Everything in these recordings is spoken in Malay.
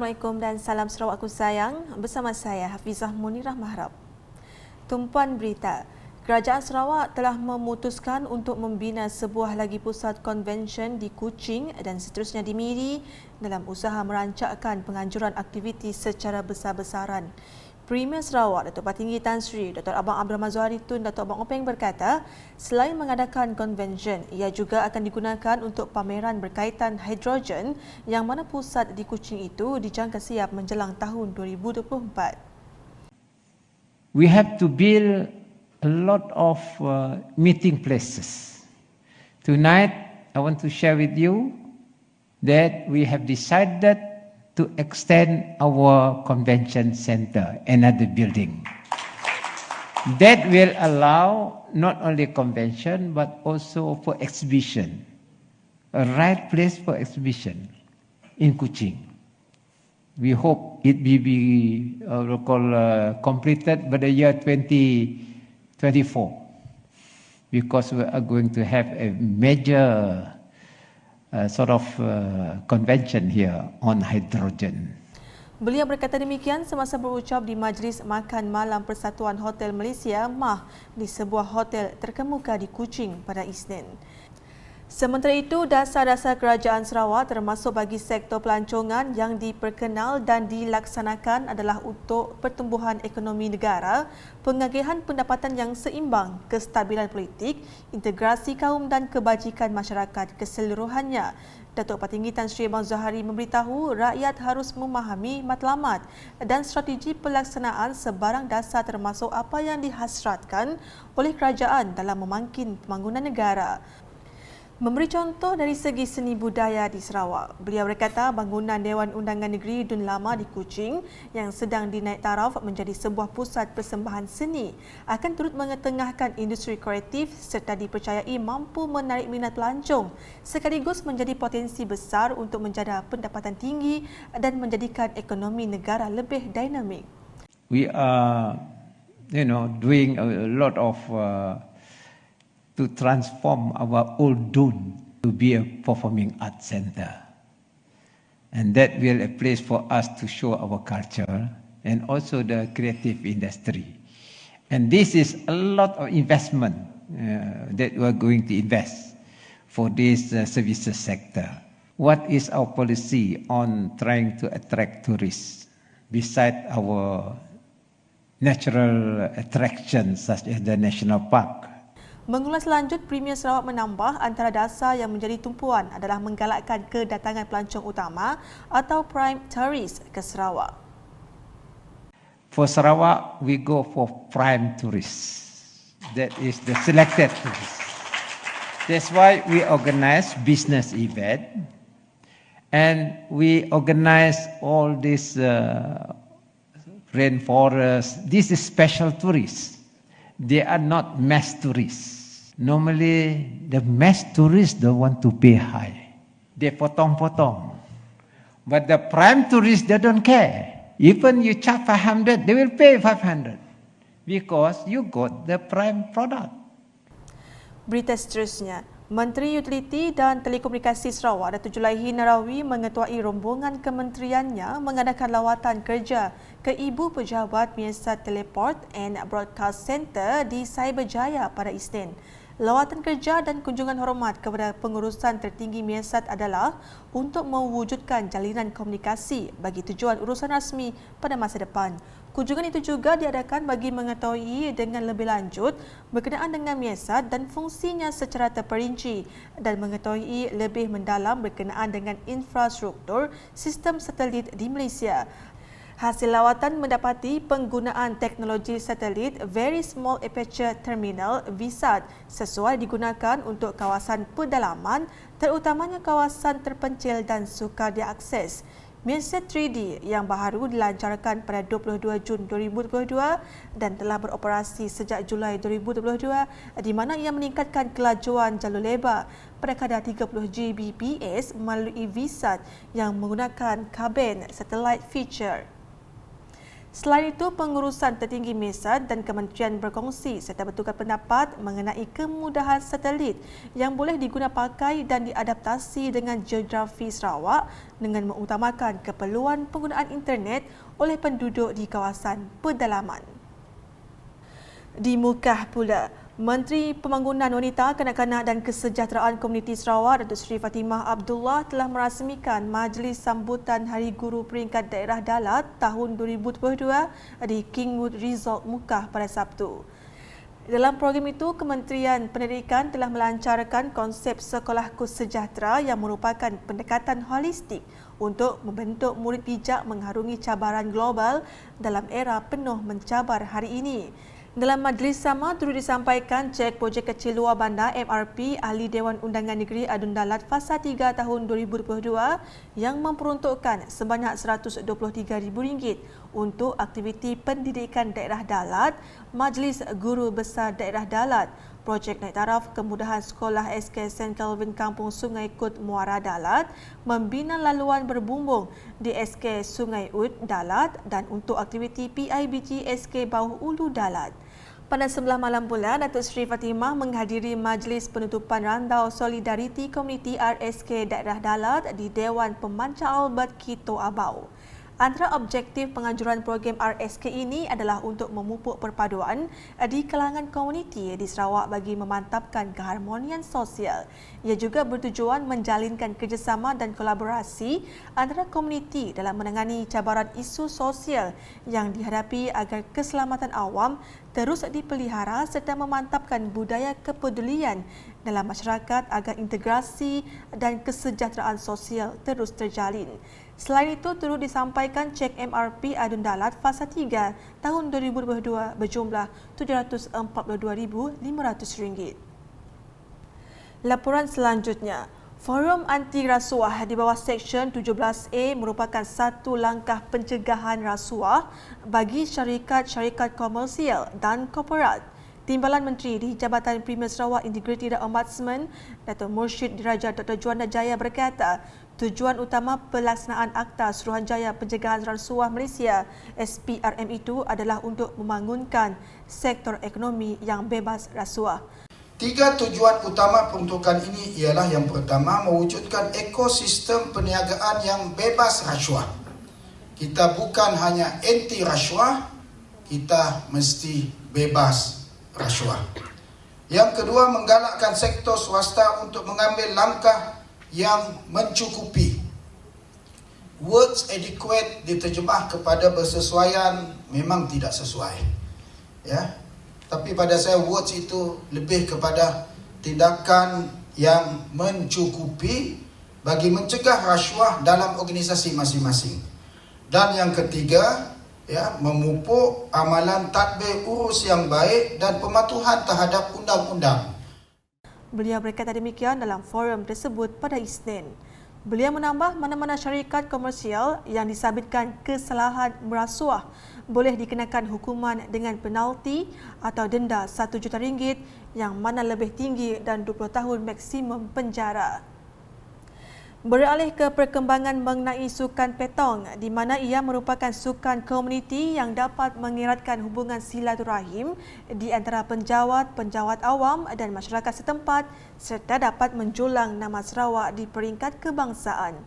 Assalamualaikum dan salam Sarawakku sayang. Bersama saya Hafizah Munirah Mahrab. Tumpuan berita. Kerajaan Sarawak telah memutuskan untuk membina sebuah lagi pusat konvensyen di Kuching dan seterusnya di Miri dalam usaha merancangkan penganjuran aktiviti secara besar-besaran. Premier Sarawak Datuk Patinggi Tan Sri Dr. Abang Abdul Mazhari Tun Datuk Abang Openg berkata, selain mengadakan konvensyen, ia juga akan digunakan untuk pameran berkaitan hidrogen yang mana pusat di Kuching itu dijangka siap menjelang tahun 2024. We have to build a lot of meeting places. Tonight, I want to share with you that we have decided to extend our convention center, another building. That will allow not only convention but also for exhibition, a right place for exhibition in Kuching. We hope it will be completed by the year 2024 because we are going to have a major convention here on hydrogen. Beliau berkata demikian semasa berucap di Majlis Makan Malam Persatuan Hotel Malaysia MAH di sebuah hotel terkemuka di Kuching pada Isnin. Sementara itu, dasar-dasar kerajaan Sarawak termasuk bagi sektor pelancongan yang diperkenal dan dilaksanakan adalah untuk pertumbuhan ekonomi negara, pengagihan pendapatan yang seimbang, kestabilan politik, integrasi kaum dan kebajikan masyarakat keseluruhannya. Datuk Patinggi Tan Sri Abang Zahari memberitahu rakyat harus memahami matlamat dan strategi pelaksanaan sebarang dasar termasuk apa yang dihasratkan oleh kerajaan dalam memangkin pembangunan negara. Memberi contoh dari segi seni budaya di Sarawak, beliau berkata bangunan Dewan Undangan Negeri Dun Lama di Kuching yang sedang dinaik taraf menjadi sebuah pusat persembahan seni akan turut mengetengahkan industri kreatif serta dipercayai mampu menarik minat pelancong sekaligus menjadi potensi besar untuk menjaga pendapatan tinggi dan menjadikan ekonomi negara lebih dinamik. We are, doing a lot of to transform our old Dun to be a performing arts center. And that will be a place for us to show our culture and also the creative industry. And this is a lot of investment that we are going to invest for this services sector. What is our policy on trying to attract tourists beside our natural attractions such as the national park? Mengulas lanjut, Premier Sarawak menambah antara dasar yang menjadi tumpuan adalah menggalakkan kedatangan pelancong utama atau prime tourist ke Sarawak. For Sarawak, we go for prime tourists. That is the selected tourists. That's why we organize business event and we organize all this rainforest. This is special tourists. They are not mass tourists. Normally, the mass tourists don't want to pay high. They potong-potong. But the prime tourists, they don't care. Even you charge 500, they will pay 500 because you got the prime product. Berita seterusnya, Menteri Utiliti dan Telekomunikasi Sarawak Datuk Julaihi Narawi mengetuai rombongan kementeriannya mengadakan lawatan kerja ke Ibu Pejabat Miasat Teleport and Broadcast Center di Cyberjaya pada Isnin. Lawatan kerja dan kunjungan hormat kepada pengurusan tertinggi Miasat adalah untuk mewujudkan jalinan komunikasi bagi tujuan urusan rasmi pada masa depan. Kunjungan itu juga diadakan bagi mengetahui dengan lebih lanjut berkenaan dengan Miasat dan fungsinya secara terperinci dan mengetahui lebih mendalam berkenaan dengan infrastruktur sistem satelit di Malaysia. Hasil lawatan mendapati penggunaan teknologi satelit Very Small Aperture Terminal VSAT sesuai digunakan untuk kawasan pedalaman terutamanya kawasan terpencil dan sukar diakses. Miasat 3D yang baharu dilancarkan pada 22 Jun 2022 dan telah beroperasi sejak Julai 2022 di mana ia meningkatkan kelajuan jalur lebar pada kadar 30 Gbps melalui VSAT yang menggunakan kabin satellite feature. Selain itu, pengurusan tertinggi MESA dan kementerian berkongsi serta bertukar pendapat mengenai kemudahan satelit yang boleh diguna pakai dan diadaptasi dengan geografi Sarawak dengan mengutamakan keperluan penggunaan internet oleh penduduk di kawasan pedalaman. Di Mukah pula, Menteri Pembangunan Wanita, Kanak-kanak dan Kesejahteraan Komuniti Sarawak Datuk Seri Fatimah Abdullah telah merasmikan Majlis Sambutan Hari Guru Peringkat Daerah Dalat tahun 2022 di Kingwood Resort Mukah pada Sabtu. Dalam program itu, Kementerian Pendidikan telah melancarkan konsep Sekolahku Sejahtera yang merupakan pendekatan holistik untuk membentuk murid bijak mengharungi cabaran global dalam era penuh mencabar hari ini. Dalam majlis sama turut disampaikan cek projek kecil luar bandar MRP Ahli Dewan Undangan Negeri Adun Dalat Fasa 3 tahun 2022 yang memperuntukkan sebanyak RM123,000 untuk aktiviti pendidikan daerah Dalat, Majlis Guru Besar Daerah Dalat, projek naik taraf kemudahan sekolah SK St. Kelvin Kampung Sungai Kut Muara Dalat, membina laluan berbumbung di SK Sungai Ud Dalat dan untuk aktiviti PIBG SK Bawah Ulu Dalat. Pada sebelah malam pula, Datuk Seri Fatimah menghadiri Majlis Penutupan Randau Solidariti Komuniti RSK Daerah Dalat di Dewan Pemancar Albert Kito Abau. Antara objektif penganjuran program RSK ini adalah untuk memupuk perpaduan di kalangan komuniti di Sarawak bagi memantapkan keharmonian sosial. Ia juga bertujuan menjalinkan kerjasama dan kolaborasi antara komuniti dalam menangani cabaran isu sosial yang dihadapi agar keselamatan awam terus dipelihara serta memantapkan budaya kepedulian dalam masyarakat agar integrasi dan kesejahteraan sosial terus terjalin. Selain itu, turut disampaikan cek MRP Adun Dalat Fasa 3 tahun 2022 berjumlah RM742,500. Laporan selanjutnya, Forum Anti Rasuah di bawah Seksyen 17A merupakan satu langkah pencegahan rasuah bagi syarikat-syarikat komersial dan korporat. Timbalan Menteri di Jabatan Premier Sarawak Integriti dan Ombudsman, Datuk Mursyid Diraja Dr. Juanda Jaya berkata, tujuan utama pelaksanaan Akta Suruhanjaya Pencegahan Rasuah Malaysia SPRM itu adalah untuk membangunkan sektor ekonomi yang bebas rasuah. Tiga tujuan utama peruntukan ini ialah yang pertama, mewujudkan ekosistem perniagaan yang bebas rasuah. Kita bukan hanya anti rasuah, kita mesti bebas rasuah. Yang kedua, menggalakkan sektor swasta untuk mengambil langkah yang mencukupi. Words adequate diterjemah kepada bersesuaian memang tidak sesuai. Ya. Tapi pada saya words itu lebih kepada tindakan yang mencukupi bagi mencegah rasuah dalam organisasi masing-masing. Dan yang ketiga, ya, memupuk amalan tadbir urus yang baik dan pematuhan terhadap undang-undang. Beliau berkata demikian dalam forum tersebut pada Isnin. Beliau menambah mana-mana syarikat komersial yang disabitkan kesalahan merasuah boleh dikenakan hukuman dengan penalti atau denda RM1 juta yang mana lebih tinggi dan 20 tahun maksimum penjara. Beralih ke perkembangan mengenai sukan petong di mana ia merupakan sukan komuniti yang dapat mengeratkan hubungan silaturahim di antara penjawat awam dan masyarakat setempat serta dapat menjulang nama Sarawak di peringkat kebangsaan.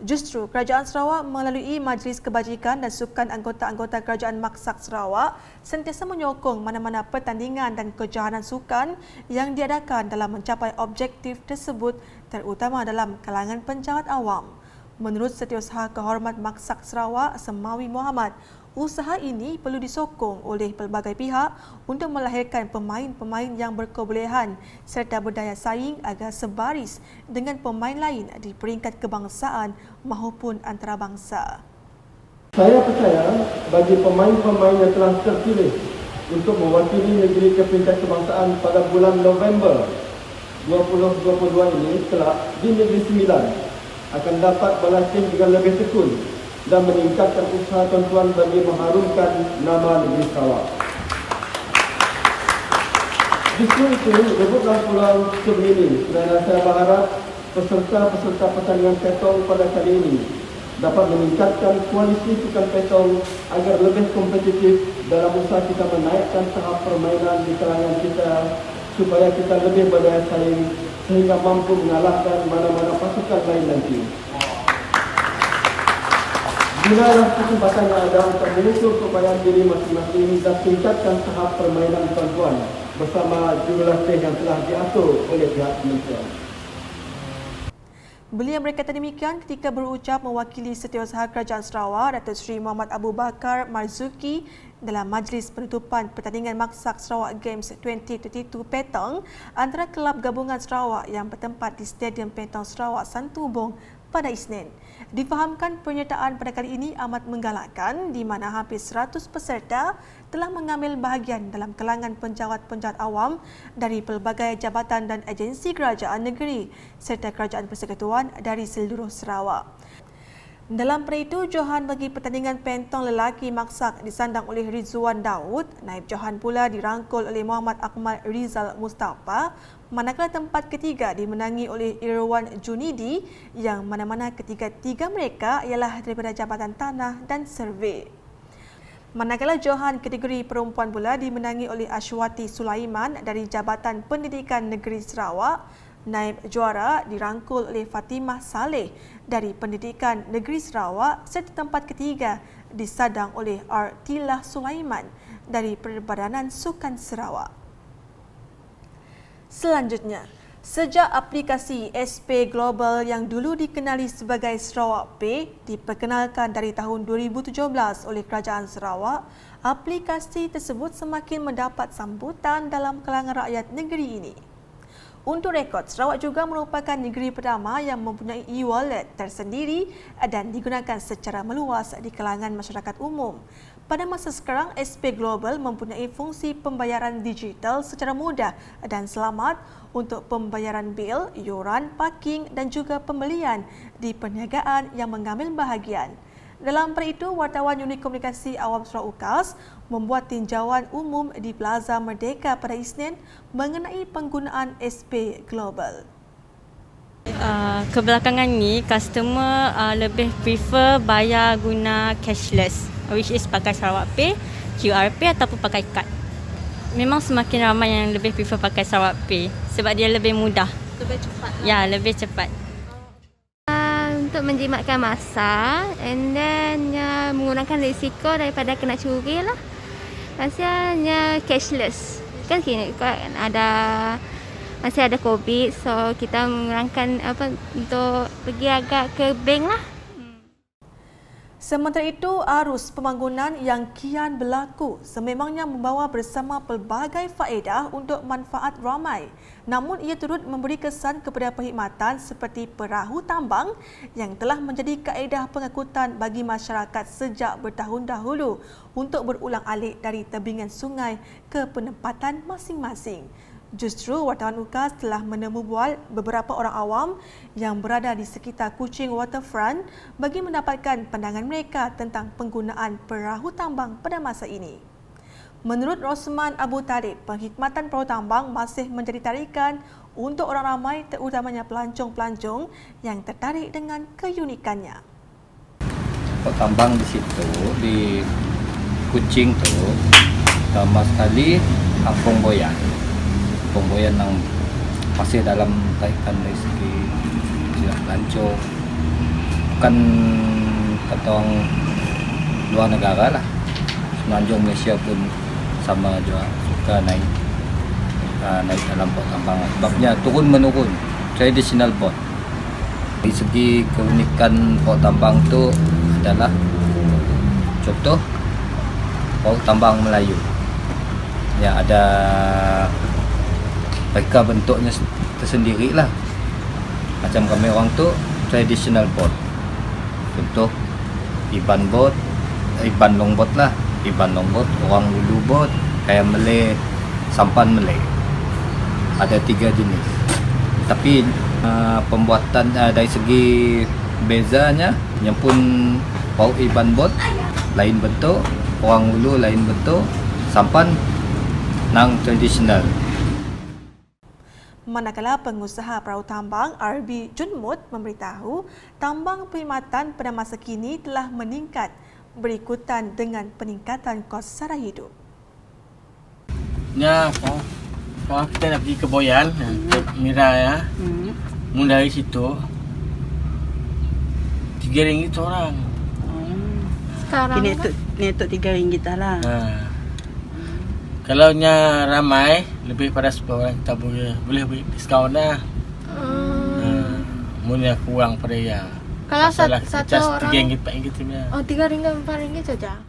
Justru Kerajaan Sarawak melalui Majlis Kebajikan dan Sukan anggota-anggota Kerajaan Maksak Sarawak sentiasa menyokong mana-mana pertandingan dan kejohanan sukan yang diadakan dalam mencapai objektif tersebut terutama dalam kalangan penjawat awam. Menurut Setiausaha Kehormat Maksak Sarawak Semawi Muhammad, usaha ini perlu disokong oleh pelbagai pihak untuk melahirkan pemain-pemain yang berkebolehan serta berdaya saing agar sebaris dengan pemain lain di peringkat kebangsaan maupun antarabangsa. Saya percaya bagi pemain-pemain yang telah terpilih untuk mewakili negeri ke peringkat kebangsaan pada bulan November 2022 ini kelak di Negeri Sembilan akan dapat berlatih dengan lebih tekun dan meningkatkan usaha tuan-tuan bagi mengharumkan nama negeri Sarawak. Justru itu, debutlah Pulau Semini, dan saya berharap peserta-peserta pertandingan petong pada kali ini dapat meningkatkan kualiti sukan petong agar lebih kompetitif dalam usaha kita menaikkan tahap permainan di kalangan kita supaya kita lebih berdaya saing sehingga mampu mengalahkan mana-mana pasukan lain nanti. Gunalah kesempatan yang ada untuk mengukur kepayaan diri masing-masing dan tingkatkan tahap permainan tuan-tuan bersama jurulatih yang telah diatur oleh pihak kementerian. Beliau berkata demikian ketika berucap mewakili Setiausaha Kerajaan Sarawak Datuk Seri Muhammad Abu Bakar Marzuki dalam majlis penutupan pertandingan Maksak Sarawak Games 2022 Petong antara kelab gabungan Sarawak yang bertempat di Stadium Petong Sarawak Santubong pada Isnin. Difahamkan penyertaan pada kali ini amat menggalakkan di mana hampir 100 peserta telah mengambil bahagian dalam kalangan penjawat-penjawat awam dari pelbagai jabatan dan agensi kerajaan negeri serta kerajaan persekutuan dari seluruh Sarawak. Dalam pada itu, johan bagi pertandingan pentong lelaki Maksak disandang oleh Rizwan Daud, naib johan pula dirangkul oleh Muhammad Akmal Rizal Mustafa, manakala tempat ketiga dimenangi oleh Irwan Junidi yang mana-mana ketiga-tiga mereka ialah daripada Jabatan Tanah dan Survey. Manakala johan kategori perempuan pula dimenangi oleh Ashwati Sulaiman dari Jabatan Pendidikan Negeri Sarawak. Naib juara dirangkul oleh Fatimah Saleh dari Pendidikan Negeri Sarawak serta tempat ketiga disadang oleh Artilah Sulaiman dari Perbadanan Sukan Sarawak. Selanjutnya, sejak aplikasi SP Global yang dulu dikenali sebagai Sarawak Pay diperkenalkan dari tahun 2017 oleh Kerajaan Sarawak, aplikasi tersebut semakin mendapat sambutan dalam kalangan rakyat negeri ini. Untuk rekod, Sarawak juga merupakan negeri pertama yang mempunyai e-wallet tersendiri dan digunakan secara meluas di kalangan masyarakat umum. Pada masa sekarang, SP Global mempunyai fungsi pembayaran digital secara mudah dan selamat untuk pembayaran bil, yuran, parking dan juga pembelian di perniagaan yang mengambil bahagian. Dalam pada itu, wartawan Unit Komunikasi Awam Sarawak UKAS membuat tinjauan umum di Plaza Merdeka pada Isnin mengenai penggunaan SP Global. Kebelakangan ni, customer lebih prefer bayar guna cashless, which is pakai Sarawak Pay, QR Pay ataupun pakai kad. Memang semakin ramai yang lebih prefer pakai Sarawak Pay sebab dia lebih mudah. Lebih cepat lah. Ya, lebih cepat. Untuk menjimatkan masa and then mengurangkan risiko daripada kena curi lah. Rasanya cashless. Kan kini masih ada COVID, so kita mengurangkan untuk pergi agak ke bank lah. Sementara itu, arus pembangunan yang kian berlaku sememangnya membawa bersama pelbagai faedah untuk manfaat ramai. Namun ia turut memberi kesan kepada perkhidmatan seperti perahu tambang yang telah menjadi kaedah pengangkutan bagi masyarakat sejak bertahun dahulu untuk berulang-alik dari tebingan sungai ke penempatan masing-masing. Justru wartawan UKAS telah menemu bual beberapa orang awam yang berada di sekitar Kuching Waterfront bagi mendapatkan pandangan mereka tentang penggunaan perahu tambang pada masa ini. Menurut Rosman Abu Talib, perkhidmatan perahu tambang masih menjadi tarikan untuk orang ramai terutamanya pelancong-pelancong yang tertarik dengan keunikannya. Perahu tambang di situ, di Kuching tu, pertama sekali Kampung Boyan. Pemboyan yang masih dalam tarikan dari segi pelancong, bukan kata orang luar negara lah, semenanjung Malaysia pun sama juga suka naik dalam port tambang sebabnya turun menurun traditional port. Dari segi keunikan port tambang tu adalah contoh port tambang Melayu yang ada mereka bentuknya tersendiri lah. Macam kami orang tu traditional boat. Contoh Iban boat, Iban longboat lah. Iban longboat, orang Ulu boat, kayak Malay, sampan Malay. Ada 3 jenis. Tapi pembuatan dari segi bezanya, yang pun bau Iban boat lain bentuk, orang Ulu lain bentuk, sampan nang traditional. Manakala pengusaha perahu tambang RB Junmut memberitahu tambang perkhidmatan pada masa kini telah meningkat berikutan dengan peningkatan kos sara hidup. Ya, kalau kita nak pergi ke Boyan, ke Mira ya, mun dari situ RM3 seorang. Sekarang Ini tuk RM3 lah. Kalau nya ramai, lebih pada 10 orang kita boleh beri diskaun lah. Mun yang kurang pada ya. Kalau satu orang RM3, RM4 punya. oh RM3, RM4 saja.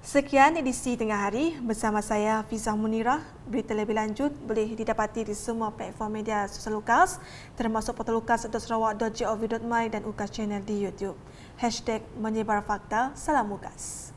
Sekian edisi Tengah Hari bersama saya Fizah Munirah. Berita lebih lanjut boleh didapati di semua platform media sosial Lukas termasuk portal lukas.sarawak.gov.my dan Ukas Channel di YouTube. #menyebar fakta. Salam Lukas.